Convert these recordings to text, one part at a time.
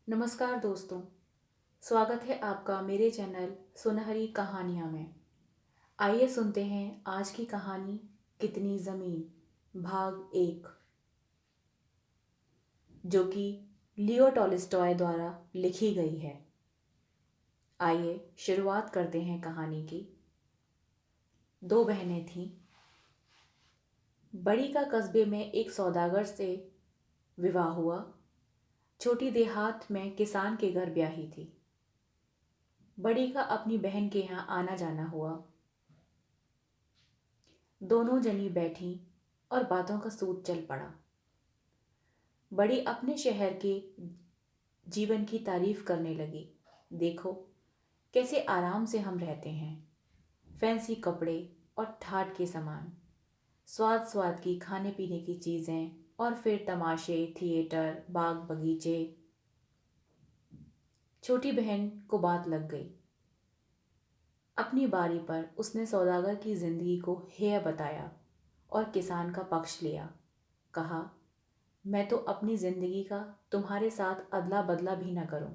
नमस्कार दोस्तों। स्वागत है आपका मेरे चैनल सुनहरी कहानियाँ में। आइए सुनते हैं आज की कहानी कितनी ज़मीन भाग 1, जो कि लियो टॉल्स्टॉय द्वारा लिखी गई है। आइए शुरुआत करते हैं कहानी की। दो बहनें थीं। बड़ी का कस्बे में एक सौदागर से विवाह हुआ। छोटी देहात में किसान के घर ब्याही थी। बड़ी का अपनी बहन के यहाँ आना जाना हुआ। दोनों जनी बैठी और बातों का सूत चल पड़ा। बड़ी अपने शहर के जीवन की तारीफ करने लगी। देखो कैसे आराम से हम रहते हैं। फैंसी कपड़े और ठाट के सामान, स्वाद स्वाद की खाने पीने की चीज़ें, और फिर तमाशे, थिएटर, बाग बगीचे। छोटी बहन को बात लग गई। अपनी बारी पर उसने सौदागर की जिंदगी को हेय बताया और किसान का पक्ष लिया। कहा, मैं तो अपनी जिंदगी का तुम्हारे साथ अदला बदला भी न करूं।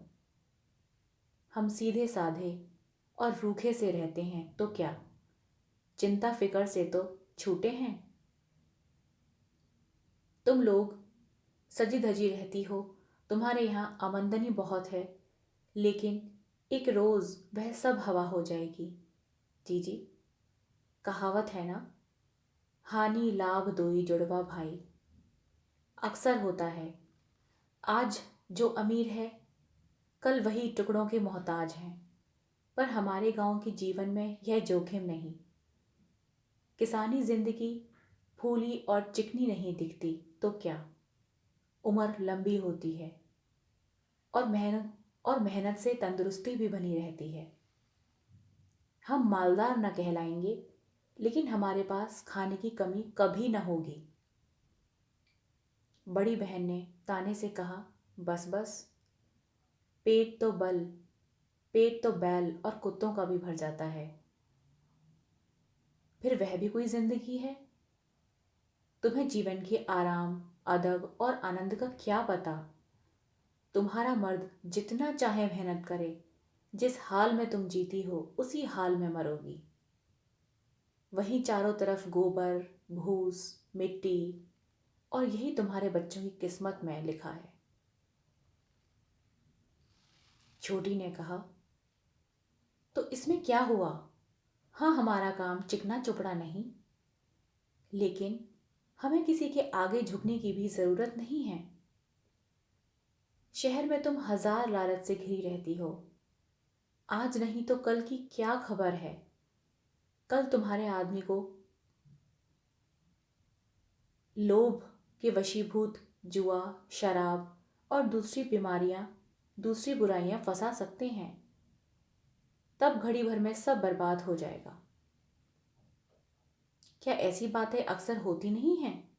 हम सीधे साधे और रूखे से रहते हैं तो क्या, चिंता फिक्र से तो छूटे हैं। तुम लोग सजी धजी रहती हो, तुम्हारे यहाँ आमदनी बहुत है, लेकिन एक रोज वह सब हवा हो जाएगी। जीजी, कहावत है ना, हानि लाभ दोई जुड़वा भाई। अक्सर होता है, आज जो अमीर है कल वही टुकड़ों के मोहताज हैं। पर हमारे गांव के जीवन में यह जोखिम नहीं। किसानी जिंदगी फूली और चिकनी नहीं दिखती तो क्या, उम्र लंबी होती है और मेहनत से तंदुरुस्ती भी बनी रहती है। हम मालदार न कहलाएंगे, लेकिन हमारे पास खाने की कमी कभी न होगी। बड़ी बहन ने ताने से कहा, बस बस, पेट तो बल पेट तो बैल और कुत्तों का भी भर जाता है। फिर वह भी कोई जिंदगी है। तुम्हें जीवन के आराम, अदब और आनंद का क्या पता। तुम्हारा मर्द जितना चाहे मेहनत करे, जिस हाल में तुम जीती हो उसी हाल में मरोगी। वहीं चारों तरफ गोबर, भूस, मिट्टी, और यही तुम्हारे बच्चों की किस्मत में लिखा है। छोटी ने कहा, तो इसमें क्या हुआ। हाँ, हमारा काम चिकना चुपड़ा नहीं, लेकिन हमें किसी के आगे झुकने की भी जरूरत नहीं है। शहर में तुम हजार लालच से घिरी रहती हो। आज नहीं तो कल की क्या खबर है। कल तुम्हारे आदमी को लोभ के वशीभूत जुआ, शराब और दूसरी बुराइयां फंसा सकते हैं। तब घड़ी भर में सब बर्बाद हो जाएगा। क्या ऐसी बातें अक्सर होती नहीं हैं।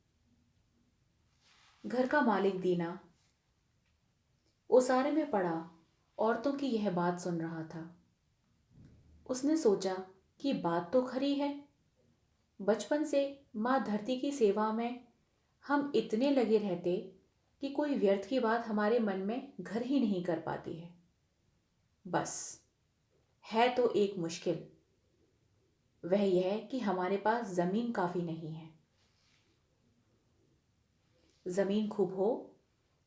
घर का मालिक दीना ओसारे में पड़ा औरतों की यह बात सुन रहा था। उसने सोचा कि बात तो खरी है। बचपन से माँ धरती की सेवा में हम इतने लगे रहते कि कोई व्यर्थ की बात हमारे मन में घर ही नहीं कर पाती है। बस है तो एक मुश्किल, वह यह कि हमारे पास जमीन काफी नहीं है। जमीन खूब हो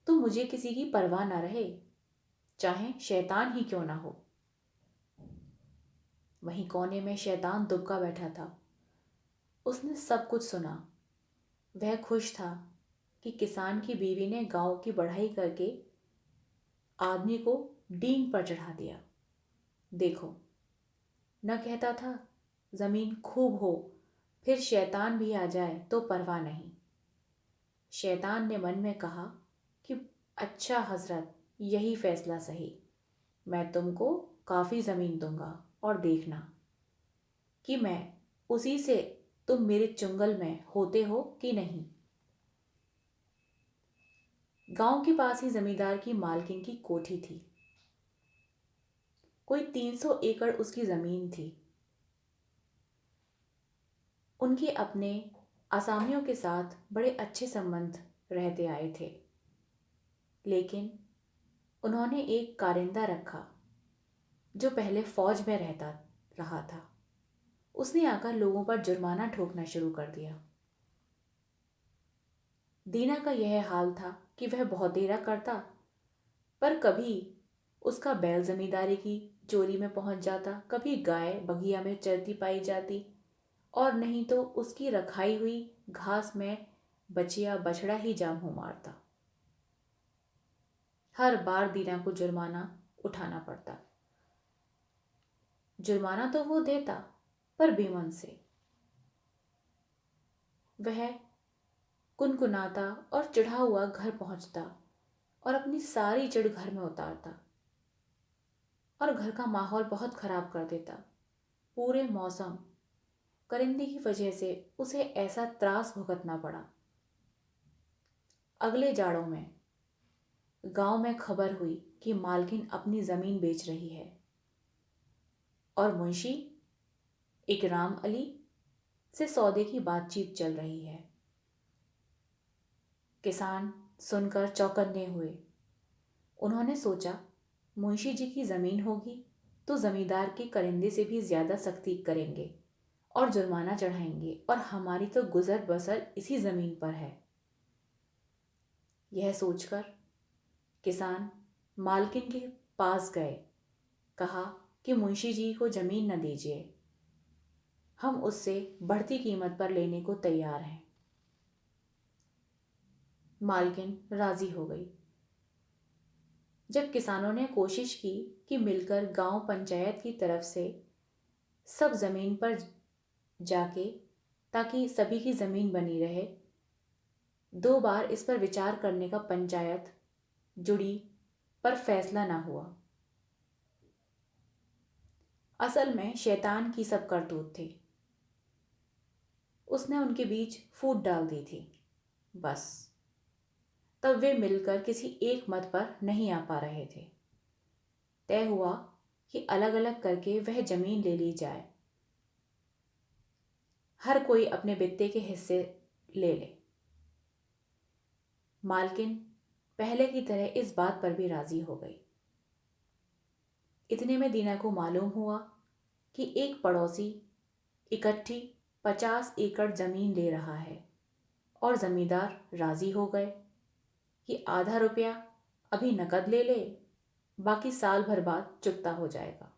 तो मुझे किसी की परवाह ना रहे, चाहे शैतान ही क्यों ना हो। वहीं कोने में शैतान दुबका बैठा था। उसने सब कुछ सुना। वह खुश था कि किसान की बीवी ने गांव की बढ़ाई करके आदमी को डींग पर चढ़ा दिया। देखो, न कहता था जमीन खूब हो, फिर शैतान भी आ जाए तो परवाह नहीं। शैतान ने मन में कहा कि अच्छा हजरत, यही फैसला सही। मैं तुमको काफी जमीन दूंगा, और देखना कि मैं उसी से तुम मेरे चुंगल में होते हो कि नहीं। गांव के पास ही जमींदार की मालकिन की कोठी थी। कोई 300 एकड़ उसकी जमीन थी। उनके अपने असामियों के साथ बड़े अच्छे संबंध रहते आए थे, लेकिन उन्होंने एक कारिंदा रखा जो पहले फौज में रहता रहा था। उसने आकर लोगों पर जुर्माना ठोकना शुरू कर दिया। दीना का यह हाल था कि वह बहुत देरा करता, पर कभी उसका बैल जमींदारी की चोरी में पहुंच जाता, कभी गाय बगिया में चरती पाई जाती, और नहीं तो उसकी रखाई हुई घास में बछिया बछड़ा ही जा मुंह मारता। हर बार दीना को जुर्माना उठाना पड़ता। जुर्माना तो वो देता, पर बेमन से। वह कुनकुनाता और चिढ़ा हुआ घर पहुंचता और अपनी सारी चिढ़ घर में उतारता और घर का माहौल बहुत खराब कर देता। पूरे मौसम करिंदे की वजह से उसे ऐसा त्रास भुगतना पड़ा। अगले जाड़ों में गांव में खबर हुई कि मालकिन अपनी जमीन बेच रही है और मुंशी इकराम अली से सौदे की बातचीत चल रही है। किसान सुनकर चौकन्ने हुए। उन्होंने सोचा, मुंशी जी की जमीन होगी तो जमींदार के करिंदे से भी ज्यादा सख्ती करेंगे और जुर्माना चढ़ाएंगे, और हमारी तो गुजर बसर इसी जमीन पर है। यह सोचकर किसान मालकिन के पास गए। कहा कि मुंशी जी को जमीन न दीजिए, हम उससे बढ़ती कीमत पर लेने को तैयार हैं। मालकिन राजी हो गई। जब किसानों ने कोशिश की कि मिलकर गांव पंचायत की तरफ से सब जमीन पर जाके, ताकि सभी की जमीन बनी रहे, 2 बार इस पर विचार करने का पंचायत जुड़ी, पर फैसला ना हुआ। असल में शैतान की सब करतूत थी। उसने उनके बीच फूट डाल दी थी। बस तब वे मिलकर किसी एक मत पर नहीं आ पा रहे थे। तय हुआ कि अलग अलग करके वह जमीन ले ली जाए, हर कोई अपने बित्ते के हिस्से ले ले। मालकिन पहले की तरह इस बात पर भी राजी हो गई। इतने में दीना को मालूम हुआ कि एक पड़ोसी इकट्ठी 50 एकड़ जमीन ले रहा है, और जमींदार राजी हो गए कि आधा रुपया अभी नकद ले ले, बाकी साल भर बाद चुकता हो जाएगा।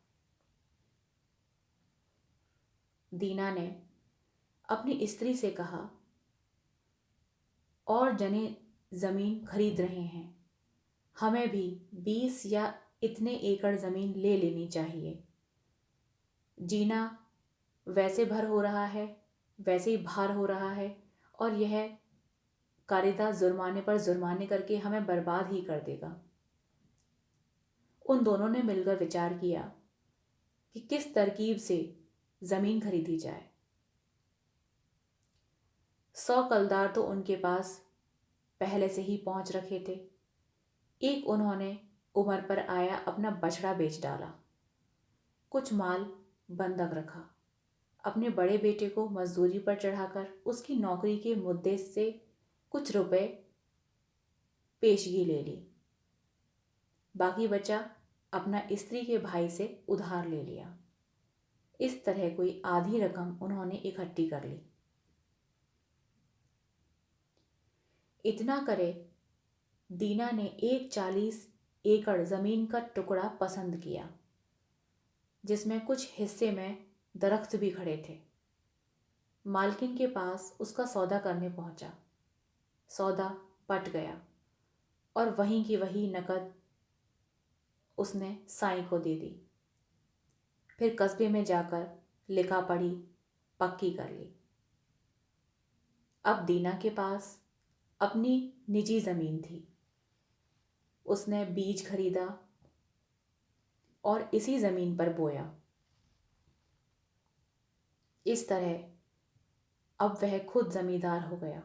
दीना ने अपनी स्त्री से कहा, और जने जमीन खरीद रहे हैं, हमें भी 20 या इतने एकड़ जमीन ले लेनी चाहिए। जीना वैसे भर हो रहा है, वैसे ही भार हो रहा है, और यह कारिंदा जुर्माने पर जुर्माने करके हमें बर्बाद ही कर देगा। उन दोनों ने मिलकर विचार किया कि किस तरकीब से जमीन खरीदी जाए। 100 कलदार तो उनके पास पहले से ही पहुंच रखे थे। एक उन्होंने उमर पर आया अपना बछड़ा बेच डाला, कुछ माल बंधक रखा, अपने बड़े बेटे को मजदूरी पर चढ़ाकर उसकी नौकरी के मुद्दे से कुछ रुपए पेशगी ले ली, बाकी बचा अपना स्त्री के भाई से उधार ले लिया। इस तरह कोई आधी रकम उन्होंने इकट्ठी कर ली। इतना करे, दीना ने एक 40 एकड़ जमीन का टुकड़ा पसंद किया, जिसमें कुछ हिस्से में दरख्त भी खड़े थे। मालकिन के पास उसका सौदा करने पहुंचा। सौदा पट गया और वहीं की वही नकद उसने साईं को दे दी। फिर कस्बे में जाकर लिखा पढ़ी पक्की कर ली। अब दीना के पास अपनी निजी जमीन थी। उसने बीज खरीदा और इसी जमीन पर बोया। इस तरह अब वह खुद जमींदार हो गया।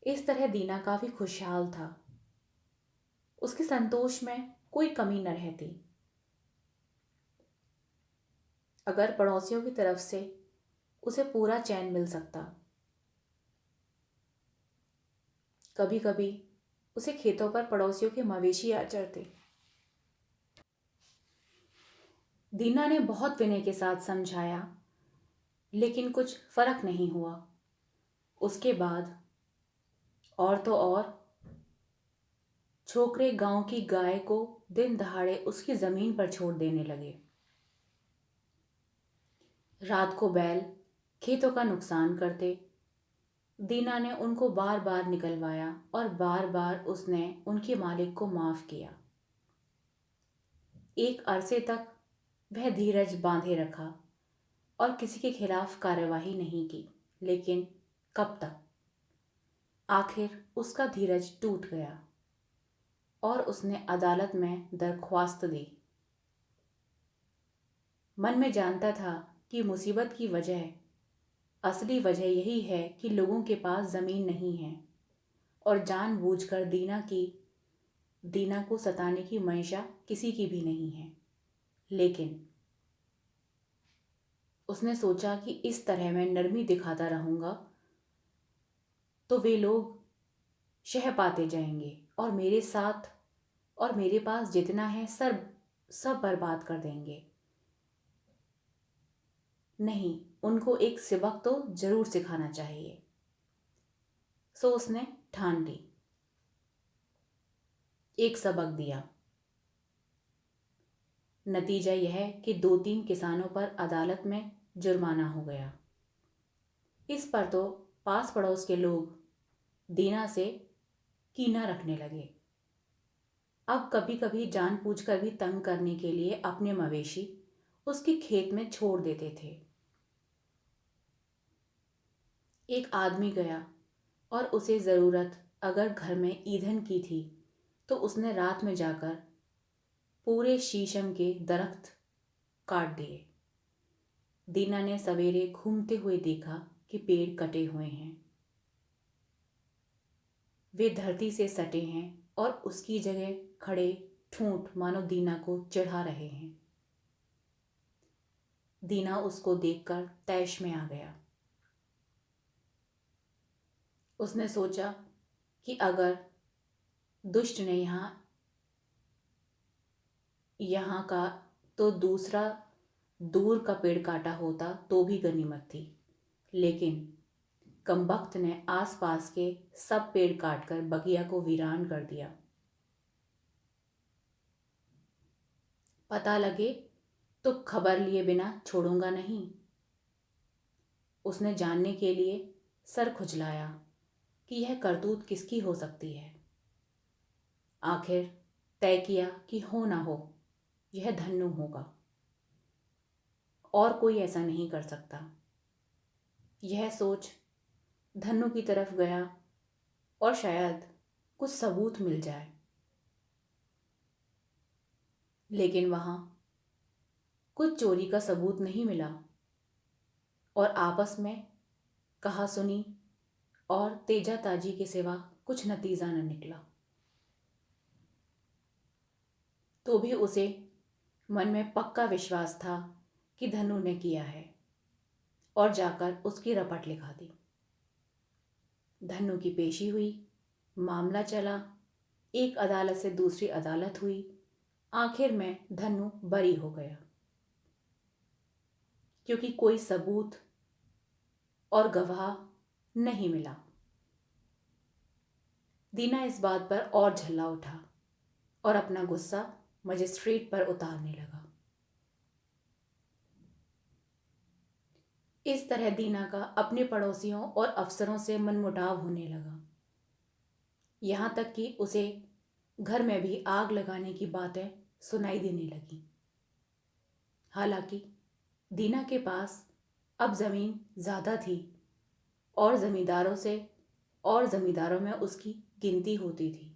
इस तरह दीना काफी खुशहाल था। उसके संतोष में कोई कमी न रहती। अगर पड़ोसियों की तरफ से उसे पूरा चैन मिल सकता। कभी कभी उसे खेतों पर पड़ोसियों के मवेशी आ चढ़ते। दीना ने बहुत विनय के साथ समझाया, लेकिन कुछ फर्क नहीं हुआ। उसके बाद और तो और छोकरे गांव की गाय को दिन दहाड़े उसकी जमीन पर छोड़ देने लगे। रात को बैल खेतों का नुकसान करते। दीना ने उनको बार बार निकलवाया और बार बार उसने उनके मालिक को माफ किया। एक अरसे तक वह धीरज बांधे रखा और किसी के खिलाफ कार्यवाही नहीं की, लेकिन कब तक? आखिर उसका धीरज टूट गया और उसने अदालत में दरख्वास्त दी। मन में जानता था कि मुसीबत की असली वजह यही है कि लोगों के पास जमीन नहीं है और जानबूझकर दीना को सताने की मंशा किसी की भी नहीं है। लेकिन उसने सोचा कि इस तरह मैं नरमी दिखाता रहूंगा तो वे लोग शह पाते जाएंगे और मेरे साथ और मेरे पास जितना है सब बर्बाद कर देंगे। नहीं, उनको एक सबक तो जरूर सिखाना चाहिए। सो उसने ठान ली, एक सबक दिया। नतीजा यह कि 2-3 किसानों पर अदालत में जुर्माना हो गया। इस पर तो पास पड़ोस के लोग दीना से कीना रखने लगे। अब कभी कभी जानबूझकर भी तंग करने के लिए अपने मवेशी उसके खेत में छोड़ देते थे। एक आदमी गया और उसे ज़रूरत अगर घर में ईंधन की थी तो उसने रात में जाकर पूरे शीशम के दरख्त काट दिए। दीना ने सवेरे घूमते हुए देखा कि पेड़ कटे हुए हैं, वे धरती से सटे हैं और उसकी जगह खड़े ठूंठ मानो दीना को चिढ़ा रहे हैं। दीना उसको देखकर तैश में आ गया। उसने सोचा कि अगर दुष्ट ने यहाँ का तो दूसरा दूर का पेड़ काटा होता तो भी गनीमत थी, लेकिन कमबख्त ने आसपास के सब पेड़ काटकर बगिया को वीरान कर दिया। पता लगे तो खबर लिए बिना छोड़ूंगा नहीं। उसने जानने के लिए सर खुजलाया कि यह करतूत किसकी हो सकती है। आखिर तय किया कि हो ना हो यह धन्नु होगा, और कोई ऐसा नहीं कर सकता। यह सोच धन्नु की तरफ गया और शायद कुछ सबूत मिल जाए, लेकिन वहां कुछ चोरी का सबूत नहीं मिला और आपस में कहा सुनी और तेजा ताजी के सिवा कुछ नतीजा न निकला। तो भी उसे मन में पक्का विश्वास था कि धनु ने किया है और जाकर उसकी रपट लिखा दी। धनु की पेशी हुई, मामला चला, एक अदालत से दूसरी अदालत हुई। आखिर में धनु बरी हो गया क्योंकि कोई सबूत और गवाह नहीं मिला। दीना इस बात पर और झल्ला उठा और अपना गुस्सा मजिस्ट्रेट पर उतारने लगा। इस तरह दीना का अपने पड़ोसियों और अफसरों से मनमुटाव होने लगा, यहाँ तक कि उसे घर में भी आग लगाने की बातें सुनाई देने लगी। हालांकि दीना के पास अब ज़मीन ज़्यादा थी और ज़मींदारों में उसकी गिनती होती थी,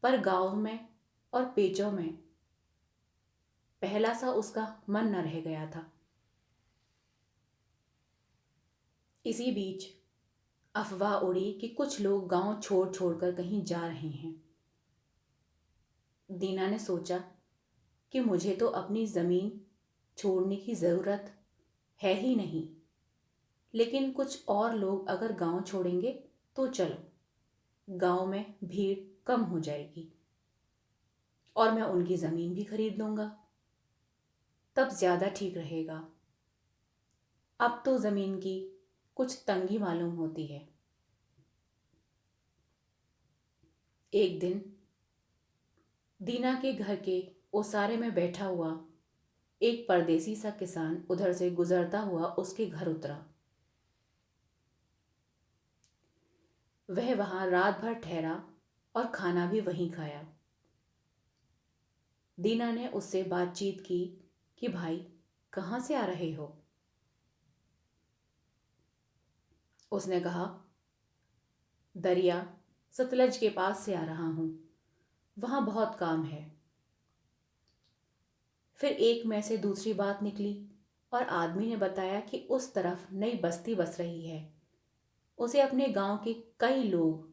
पर गांव में और पेचों में पहला सा उसका मन न रह गया था। इसी बीच अफवाह उड़ी कि कुछ लोग गांव छोड़ छोड़कर कहीं जा रहे हैं। दीना ने सोचा कि मुझे तो अपनी ज़मीन छोड़ने की ज़रूरत है ही नहीं, लेकिन कुछ और लोग अगर गांव छोड़ेंगे तो चलो, गांव में भीड़ कम हो जाएगी और मैं उनकी ज़मीन भी खरीद लूँगा, तब ज़्यादा ठीक रहेगा। अब तो ज़मीन की कुछ तंगी मालूम होती है। एक दिन दीना के घर के ओसारे में बैठा हुआ एक परदेसी सा किसान उधर से गुजरता हुआ उसके घर उतरा। वह वहां रात भर ठहरा और खाना भी वहीं खाया। दीना ने उससे बातचीत की कि भाई, कहाँ से आ रहे हो? उसने कहा, दरिया सतलज के पास से आ रहा हूं, वहां बहुत काम है। फिर एक में से दूसरी बात निकली और आदमी ने बताया कि उस तरफ नई बस्ती बस रही है। उसे अपने गांव के कई लोग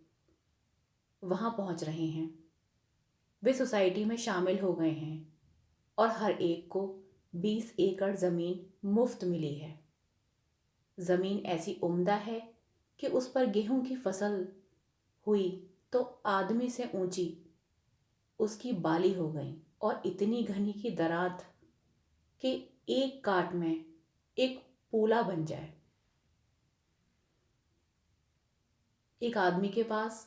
वहां पहुंच रहे हैं। वे सोसाइटी में शामिल हो गए हैं और हर एक को 20 एकड़ जमीन मुफ्त मिली है। जमीन ऐसी उम्दा है कि उस पर गेहूं की फसल हुई तो आदमी से ऊंची उसकी बाली हो गई और इतनी घनी की दरार कि एक काट में एक पूला बन जाए। एक आदमी के पास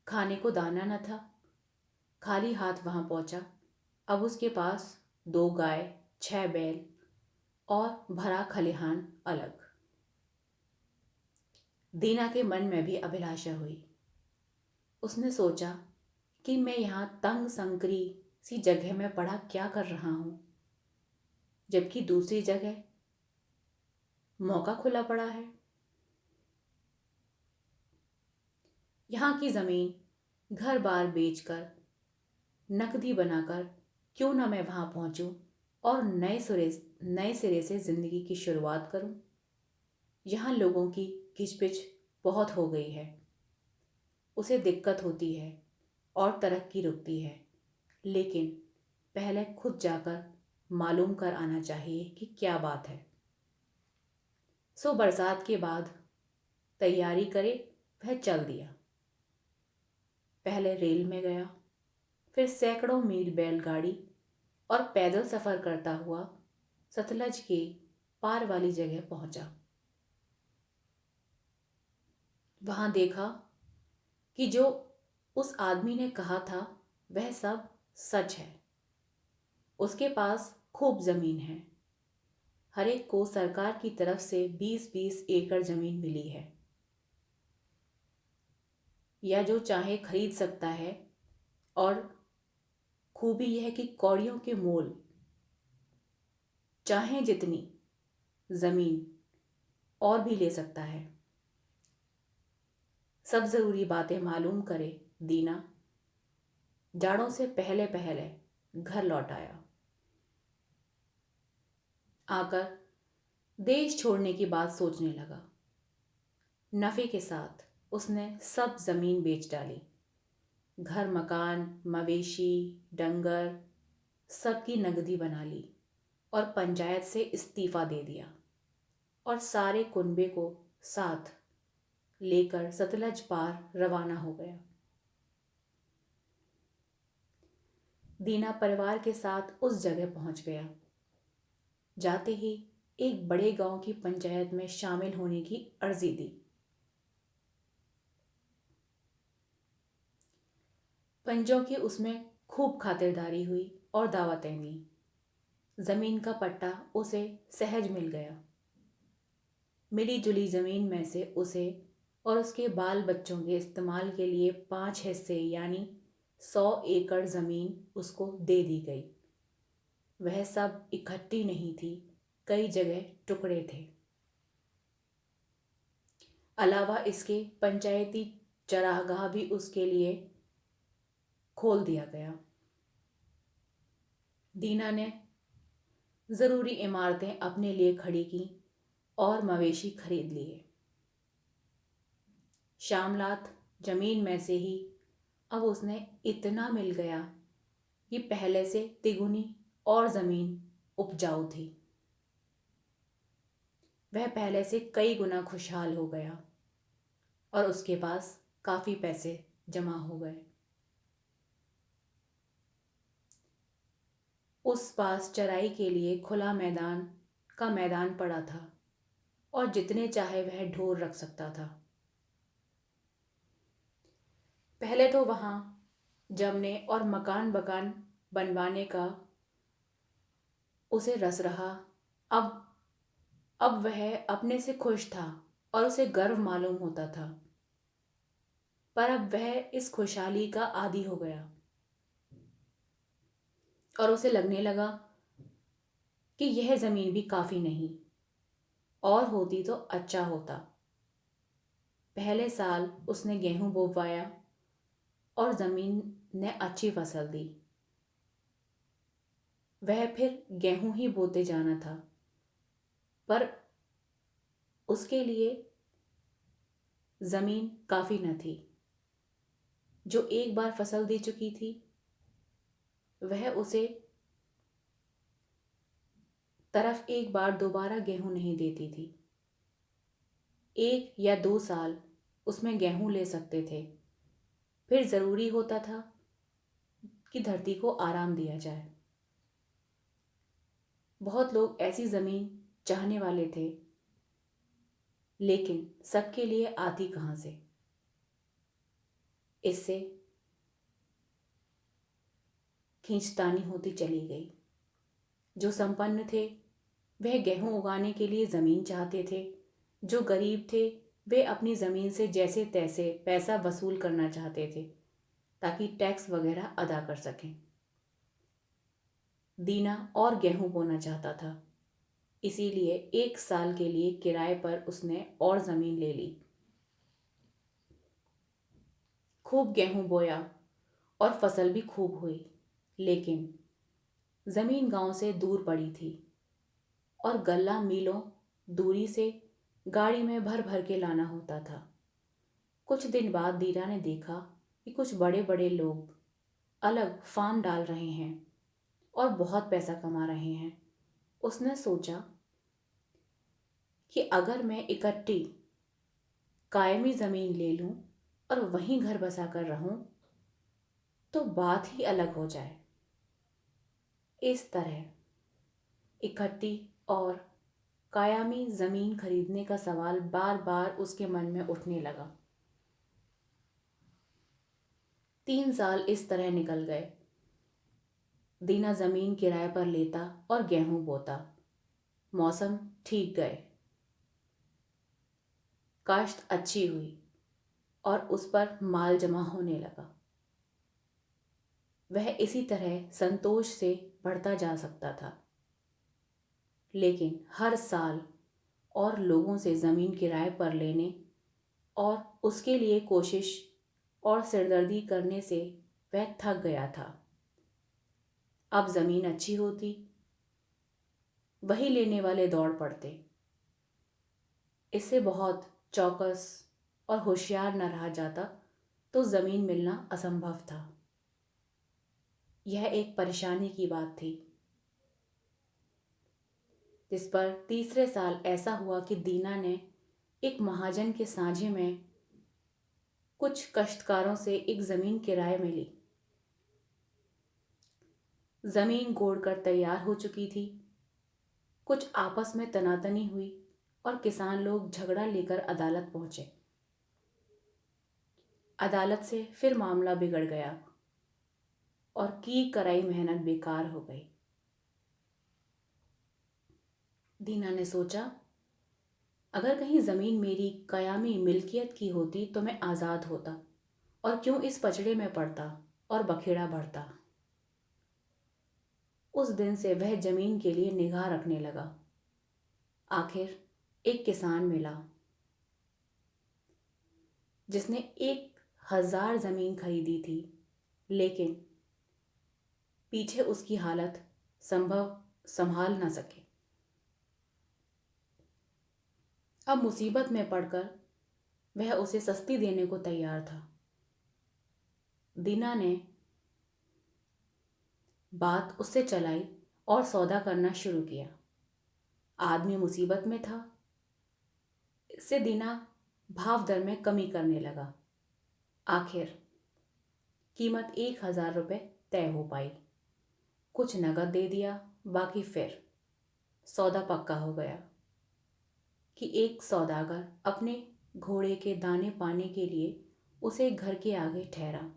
खाने को दाना न था, खाली हाथ वहां पहुंचा। अब उसके पास 2 गाय, 6 बैल और भरा खलिहान अलग। दीना के मन में भी अभिलाषा हुई। उसने सोचा कि मैं यहाँ तंग संकरी सी जगह में पड़ा क्या कर रहा हूँ, जबकि दूसरी जगह मौका खुला पड़ा है। यहाँ की जमीन घर बार बेचकर नकदी बनाकर क्यों ना मैं वहां पहुंचूं और नए सिरे से जिंदगी की शुरुआत करूं। यहाँ लोगों की खिचपिच बहुत हो गई है, उसे दिक्कत होती है और तरक्की रुकती है, लेकिन पहले खुद जाकर मालूम कर आना चाहिए कि क्या बात है। सो बरसात के बाद तैयारी करे वह चल दिया। पहले रेल में गया, फिर सैकड़ों मील बैलगाड़ी और पैदल सफर करता हुआ सतलज के पार वाली जगह पहुंचा। वहां देखा कि जो उस आदमी ने कहा था वह सब सच है। उसके पास खूब जमीन है। हर एक को सरकार की तरफ से 20-20 एकड़ जमीन मिली है, या जो चाहे खरीद सकता है। और खूबी यह कि कौड़ियों के मोल चाहे जितनी जमीन और भी ले सकता है। सब जरूरी बातें मालूम करे दीना जाड़ों से पहले पहले घर लौट आया। आकर देश छोड़ने की बात सोचने लगा। नफे के साथ उसने सब जमीन बेच डाली। घर, मकान, मवेशी, डंगर सबकी नगदी बना ली और पंचायत से इस्तीफा दे दिया और सारे कुनबे को साथ लेकर सतलज पार रवाना हो गया। दीना परिवार के साथ उस जगह पहुंच गया। जाते ही एक बड़े गांव की पंचायत में शामिल होने की अर्जी दी। पंजों की उसमें खूब खातिरदारी हुई और दावतें दी। जमीन का पट्टा उसे सहज मिल गया। मिली जुली जमीन में से उसे और उसके बाल बच्चों के इस्तेमाल के लिए 5 हिस्से यानी 100 एकड़ जमीन उसको दे दी गई। वह सब इकट्ठी नहीं थी, कई जगह टुकड़े थे। अलावा इसके पंचायती चरागाह भी उसके लिए खोल दिया गया। दीना ने जरूरी इमारतें अपने लिए खड़ी की और मवेशी खरीद लिए। शामलात जमीन में से ही अब उसने इतना मिल गया कि पहले से तिगुनी और जमीन उपजाऊ थी। वह पहले से कई गुना खुशहाल हो गया और उसके पास काफी पैसे जमा हो गए। उस पास चराई के लिए खुला मैदान पड़ा था और जितने चाहे वह ढोर रख सकता था। पहले तो वहां जमने और मकान बकान बनवाने का उसे रस रहा। अब अब वह अपने से खुश था और उसे गर्व मालूम होता था। पर अब वह इस खुशहाली का आदी हो गया और उसे लगने लगा कि यह जमीन भी काफी नहीं, और होती तो अच्छा होता। पहले साल उसने गेहूं बोवाया और जमीन ने अच्छी फसल दी। वह फिर गेहूं ही बोते जाना था, पर उसके लिए जमीन काफी न थी। जो एक बार फसल दे चुकी थी वह उसे तरफ एक बार दोबारा गेहूं नहीं देती थी। 1 या 2 साल उसमें गेहूं ले सकते थे, फिर जरूरी होता था कि धरती को आराम दिया जाए। बहुत लोग ऐसी जमीन चाहने वाले थे, लेकिन सबके लिए आती कहां से। इससे खींचतानी होती चली गई। जो संपन्न थे वह गेहूं उगाने के लिए जमीन चाहते थे, जो गरीब थे वे अपनी जमीन से जैसे तैसे पैसा वसूल करना चाहते थे ताकि टैक्स वगैरह अदा कर सकें। दीना और गेहूं बोना चाहता था, इसीलिए 1 साल के लिए किराए पर उसने और जमीन ले ली। खूब गेहूं बोया और फसल भी खूब हुई, लेकिन जमीन गांव से दूर पड़ी थी और गल्ला मीलों दूरी से गाड़ी में भर भर के लाना होता था। कुछ दिन बाद दीना ने देखा कि कुछ बड़े बड़े लोग अलग फार्म डाल रहे हैं और बहुत पैसा कमा रहे हैं। उसने सोचा कि अगर मैं इकट्ठी कायमी जमीन ले लूं और वहीं घर बसा कर रहूं तो बात ही अलग हो जाए। इस तरह इकट्ठी और कायमी जमीन खरीदने का सवाल बार बार उसके मन में उठने लगा। 3 साल इस तरह निकल गए। दीना जमीन किराए पर लेता और गेहूं बोता। मौसम ठीक गए, काश्त अच्छी हुई और उस पर माल जमा होने लगा। वह इसी तरह संतोष से बढ़ता जा सकता था, लेकिन हर साल और लोगों से जमीन किराए पर लेने और उसके लिए कोशिश और सिरदर्दी करने से वह थक गया था। अब जमीन अच्छी होती, वही लेने वाले दौड़ पड़ते। इससे बहुत चौकस और होशियार न रहा जाता तो जमीन मिलना असंभव था। यह एक परेशानी की बात थी। जिस पर तीसरे साल ऐसा हुआ कि दीना ने एक महाजन के साझे में कुछ कष्टकारों से एक जमीन किराए में ली। जमीन गोड़कर तैयार हो चुकी थी। कुछ आपस में तनातनी हुई और किसान लोग झगड़ा लेकर अदालत पहुंचे। अदालत से फिर मामला बिगड़ गया और की कराई मेहनत बेकार हो गई। दीना ने सोचा, अगर कहीं जमीन मेरी कयामी मिल्कियत की होती तो मैं आजाद होता और क्यों इस पचड़े में पड़ता और बखेड़ा बढ़ता। उस दिन से वह जमीन के लिए निगाह रखने लगा। आखिर एक किसान मिला जिसने 1,000 जमीन खरीदी थी, लेकिन पीछे उसकी हालत संभाल न सके। अब मुसीबत में पड़कर वह उसे सस्ती देने को तैयार था। दीना ने बात उससे चलाई और सौदा करना शुरू किया। आदमी मुसीबत में था, इससे दीना भाव दर में कमी करने लगा। आखिर कीमत 1,000 रुपये तय हो पाई। कुछ नकद दे दिया, बाकी फिर सौदा पक्का हो गया कि एक सौदागर अपने घोड़े के दाने पाने के लिए उसे घर के आगे ठहरा।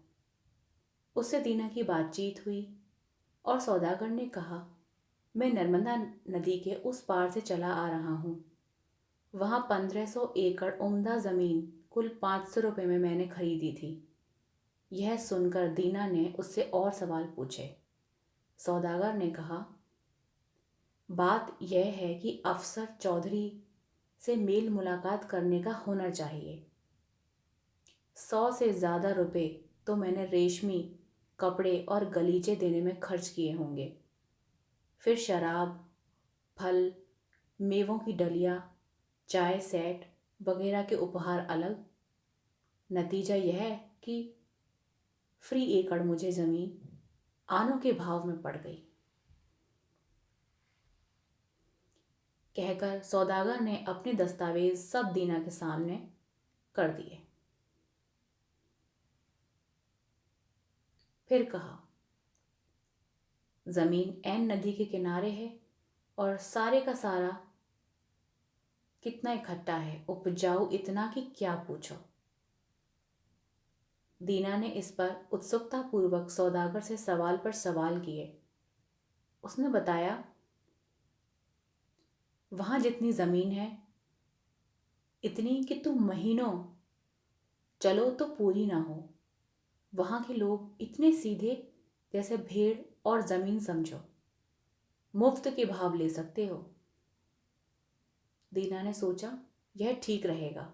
उससे दीना की बातचीत हुई और सौदागर ने कहा, मैं नर्मदा नदी के उस पार से चला आ रहा हूँ। वहाँ 1500 एकड़ उम्दा ज़मीन कुल 500 रुपये में मैंने खरीदी थी। यह सुनकर दीना ने उससे और सवाल पूछे। सौदागर ने कहा, बात यह है कि अफसर चौधरी से मेल मुलाकात करने का हुनर चाहिए। 100 से ज़्यादा रुपए तो मैंने रेशमी कपड़े और गलीचे देने में खर्च किए होंगे। फिर शराब, फल, मेवों की डलिया, चाय सेट वगैरह के उपहार अलग। नतीजा यह है कि फ्री एकड़ मुझे ज़मीन आनों के भाव में पड़ गई। कहकर सौदागर ने अपने दस्तावेज सब दीना के सामने कर दिए। फिर कहा, ज़मीन ऐन नदी के किनारे है और सारे का सारा कितना इकट्ठा है, उपजाऊ इतना कि क्या पूछो। दीना ने इस पर उत्सुकता पूर्वक सौदागर से सवाल पर सवाल किए। उसने बताया, वहां जितनी जमीन है इतनी कि तुम महीनों चलो तो पूरी ना हो। वहां के लोग इतने सीधे जैसे भेड़ और जमीन समझो, मुफ्त के भाव ले सकते हो। दीना ने सोचा, यह ठीक रहेगा।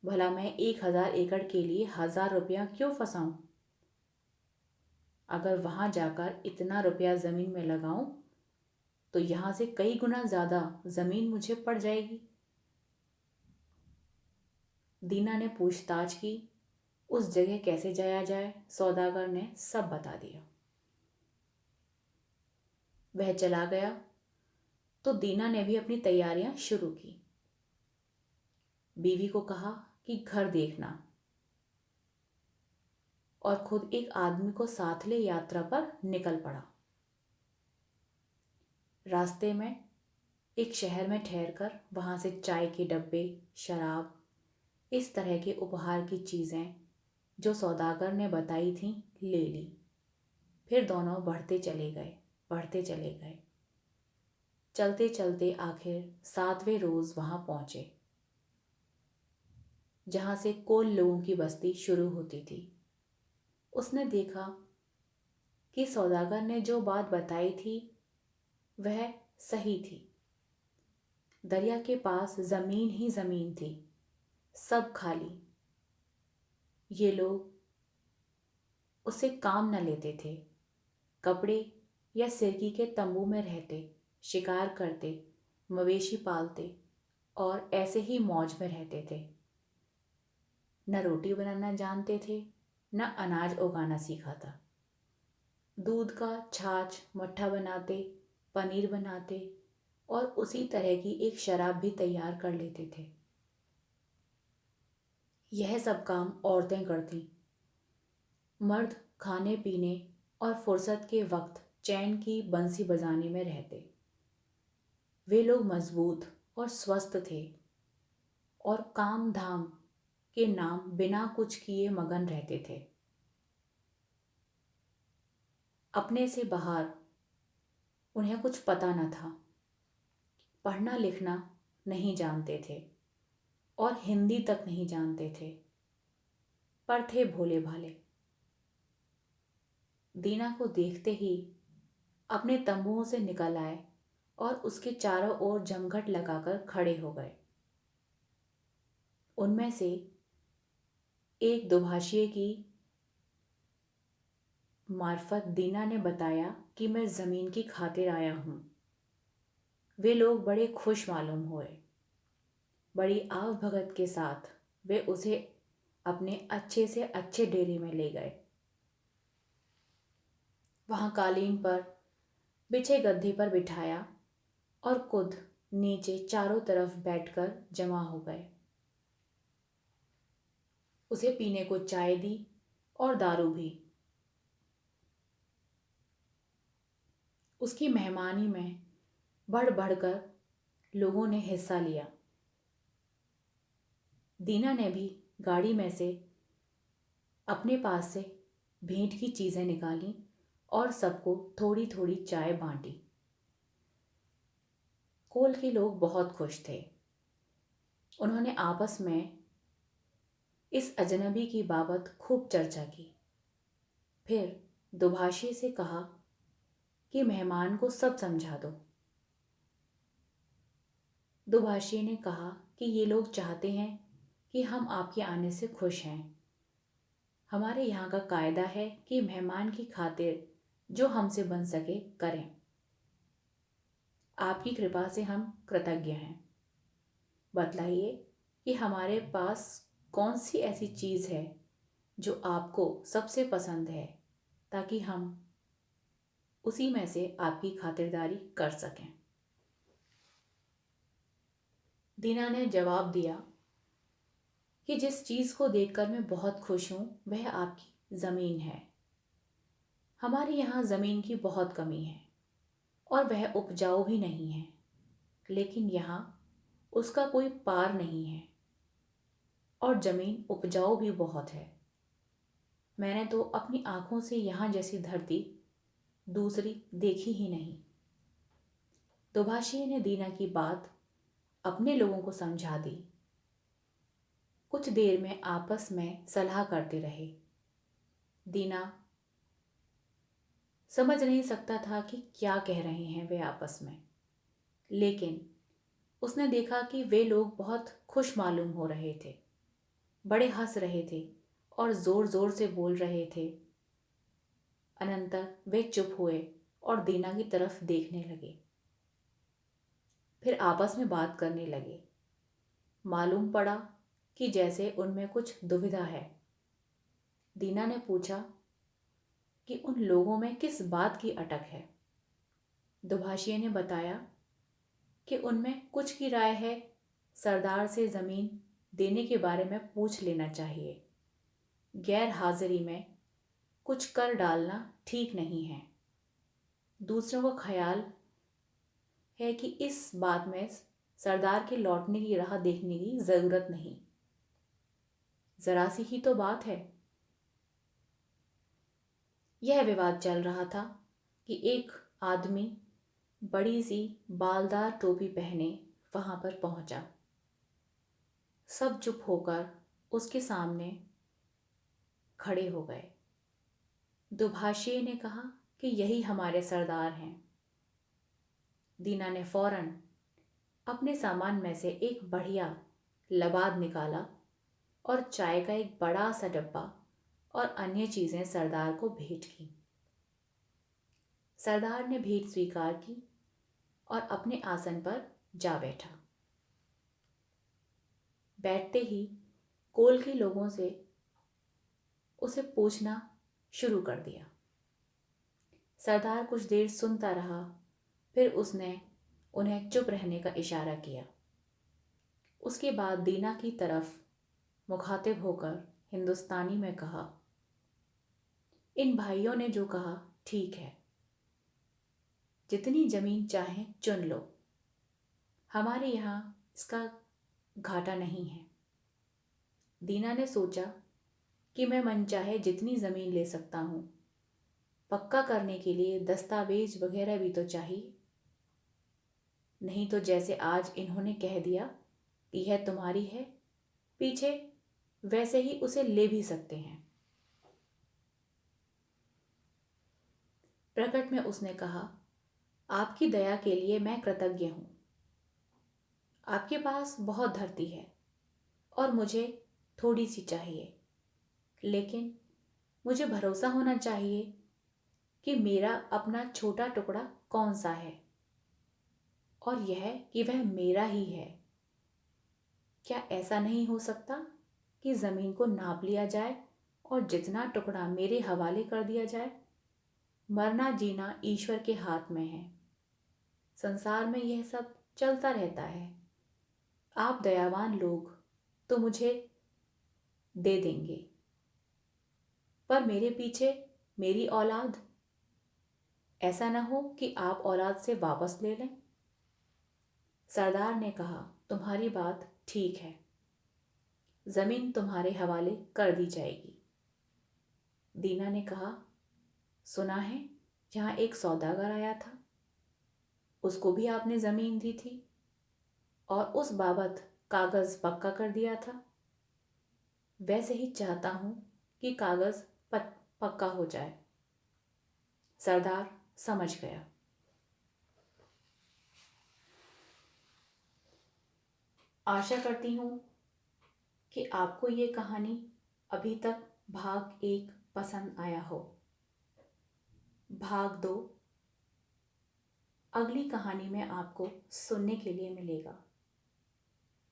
भला मैं 1000 एकड़ के लिए 1000 रुपया क्यों फंसाऊं? अगर वहां जाकर इतना रुपया जमीन में लगाऊं तो यहां से कई गुना ज्यादा जमीन मुझे पड़ जाएगी। दीना ने पूछताछ की, उस जगह कैसे जाया जाए। सौदागर ने सब बता दिया। वह चला गया तो दीना ने भी अपनी तैयारियां शुरू की। बीवी को कहा कि घर देखना और खुद एक आदमी को साथ ले यात्रा पर निकल पड़ा। रास्ते में एक शहर में ठहरकर वहां से चाय के डब्बे, शराब, इस तरह के उपहार की चीजें जो सौदागर ने बताई थीं ले ली। फिर दोनों बढ़ते चले गए, बढ़ते चले गए। चलते चलते आखिर 7वें रोज वहां पहुंचे जहां से कोल लोगों की बस्ती शुरू होती थी। उसने देखा कि सौदागर ने जो बात बताई थी वह सही थी। दरिया के पास जमीन ही जमीन थी, सब खाली। ये लोग उससे काम न लेते थे। कपड़े या सिरकी के तंबू में रहते, शिकार करते, मवेशी पालते और ऐसे ही मौज में रहते थे। न रोटी बनाना जानते थे, न अनाज उगाना सीखा था। दूध का छाछ, मट्ठा बनाते, पनीर बनाते और उसी तरह की एक शराब भी तैयार कर लेते थे। यह सब काम औरतें करती। मर्द खाने पीने और फुर्सत के वक्त चैन की बंसी बजाने में रहते। वे लोग मजबूत और स्वस्थ थे और काम धाम के नाम बिना कुछ किए मगन रहते थे। अपने से बाहर उन्हें कुछ पता न था। पढ़ना लिखना नहीं जानते थे और हिंदी तक नहीं जानते थे, पर थे भोले भाले। दीना को देखते ही अपने तंबुओं से निकल आए और उसके चारों ओर जमघट लगाकर खड़े हो गए। उनमें से एक दुभाषिए की मार्फत दीना ने बताया कि मैं जमीन की खातिर आया हूं। वे लोग बड़े खुश मालूम हुए। बड़ी आव भगत के साथ वे उसे अपने अच्छे से अच्छे डेरे में ले गए। वहां कालीन पर बिछे गद्दे पर बिठाया और खुद नीचे चारों तरफ बैठकर जमा हो गए। उसे पीने को चाय दी और दारू भी। उसकी मेहमानी में बढ़ बढ़कर लोगों ने हिस्सा लिया। दीना ने भी गाड़ी में से अपने पास से भेंट की चीज़ें निकाली और सबको थोड़ी थोड़ी चाय बांटी। कोल के लोग बहुत खुश थे। उन्होंने आपस में इस अजनबी की बाबत खूब चर्चा की। फिर दुभाषी से कहा कि मेहमान को सब समझा दो। दुभाषी ने कहा कि ये लोग चाहते हैं कि हम आपके आने से खुश हैं। हमारे यहाँ का कायदा है कि मेहमान की खातिर जो हमसे बन सके करें। आपकी कृपा से हम कृतज्ञ हैं। बतलाइए कि हमारे पास कौन सी ऐसी चीज़ है जो आपको सबसे पसंद है, ताकि हम उसी में से आपकी खातिरदारी कर सकें। दीना ने जवाब दिया कि जिस चीज़ को देखकर मैं बहुत खुश हूँ वह आपकी ज़मीन है। हमारे यहाँ ज़मीन की बहुत कमी है और वह उपजाऊ भी नहीं है, लेकिन यहाँ उसका कोई पार नहीं है और ज़मीन उपजाऊ भी बहुत है। मैंने तो अपनी आंखों से यहाँ जैसी धरती दूसरी देखी ही नहीं। दुभाषी ने दीना की बात अपने लोगों को समझा दी। कुछ देर में आपस में सलाह करते रहे। दीना समझ नहीं सकता था कि क्या कह रहे हैं वे आपस में, लेकिन उसने देखा कि वे लोग बहुत खुश मालूम हो रहे थे, बड़े हंस रहे थे और जोर जोर से बोल रहे थे। अनंतर वे चुप हुए और दीना की तरफ देखने लगे। फिर आपस में बात करने लगे। मालूम पड़ा कि जैसे उनमें कुछ दुविधा है। दीना ने पूछा कि उन लोगों में किस बात की अटक है। दुभाषिए ने बताया कि उनमें कुछ की राय है सरदार से ज़मीन देने के बारे में पूछ लेना चाहिए। गैर हाजिरी में कुछ कर डालना ठीक नहीं है। दूसरों का ख्याल है कि इस बात में सरदार के लौटने की राह देखने की ज़रूरत नहीं। ज़रा सी ही तो बात है। यह विवाद चल रहा था कि एक आदमी बड़ी सी बालदार टोपी पहने वहां पर पहुंचा। सब चुप होकर उसके सामने खड़े हो गए। दुभाषी ने कहा कि यही हमारे सरदार हैं। दीना ने फौरन अपने सामान में से एक बढ़िया लबाद निकाला और चाय का एक बड़ा सा डब्बा और अन्य चीजें सरदार को भेंट की। सरदार ने भेंट स्वीकार की और अपने आसन पर जा बैठा। बैठते ही कोल के लोगों से उसे पूछना शुरू कर दिया। सरदार कुछ देर सुनता रहा, फिर उसने उन्हें चुप रहने का इशारा किया। उसके बाद दीना की तरफ मुखातिब होकर हिंदुस्तानी में कहा, इन भाइयों ने जो कहा ठीक है। जितनी जमीन चाहे चुन लो, हमारे यहाँ इसका घाटा नहीं है। दीना ने सोचा कि मैं मनचाहे जितनी ज़मीन ले सकता हूँ। पक्का करने के लिए दस्तावेज वगैरह भी तो चाहिए। नहीं तो जैसे आज इन्होंने कह दिया कि यह तुम्हारी है, पीछे वैसे ही उसे ले भी सकते हैं। प्रकट में उसने कहा, आपकी दया के लिए मैं कृतज्ञ हूँ। आपके पास बहुत धरती है और मुझे थोड़ी सी चाहिए, लेकिन मुझे भरोसा होना चाहिए कि मेरा अपना छोटा टुकड़ा कौन सा है और यह कि वह मेरा ही है। क्या ऐसा नहीं हो सकता कि ज़मीन को नाप लिया जाए और जितना टुकड़ा मेरे हवाले कर दिया जाए? मरना जीना ईश्वर के हाथ में है। संसार में यह सब चलता रहता है। आप दयावान लोग तो मुझे दे देंगे, पर मेरे पीछे मेरी औलाद, ऐसा न हो कि आप औलाद से वापस ले लें। सरदार ने कहा, तुम्हारी बात ठीक है, जमीन तुम्हारे हवाले कर दी जाएगी। दीना ने कहा, सुना है यहाँ एक सौदागर आया था, उसको भी आपने जमीन दी थी और उस बाबत कागज पक्का कर दिया था। वैसे ही चाहता हूं कि कागज पक्का हो जाए। सरदार समझ गया। आशा करती हूँ कि आपको ये कहानी अभी तक भाग 1 पसंद आया हो। भाग 2 अगली कहानी में आपको सुनने के लिए मिलेगा।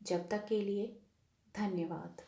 जब तक के लिए धन्यवाद।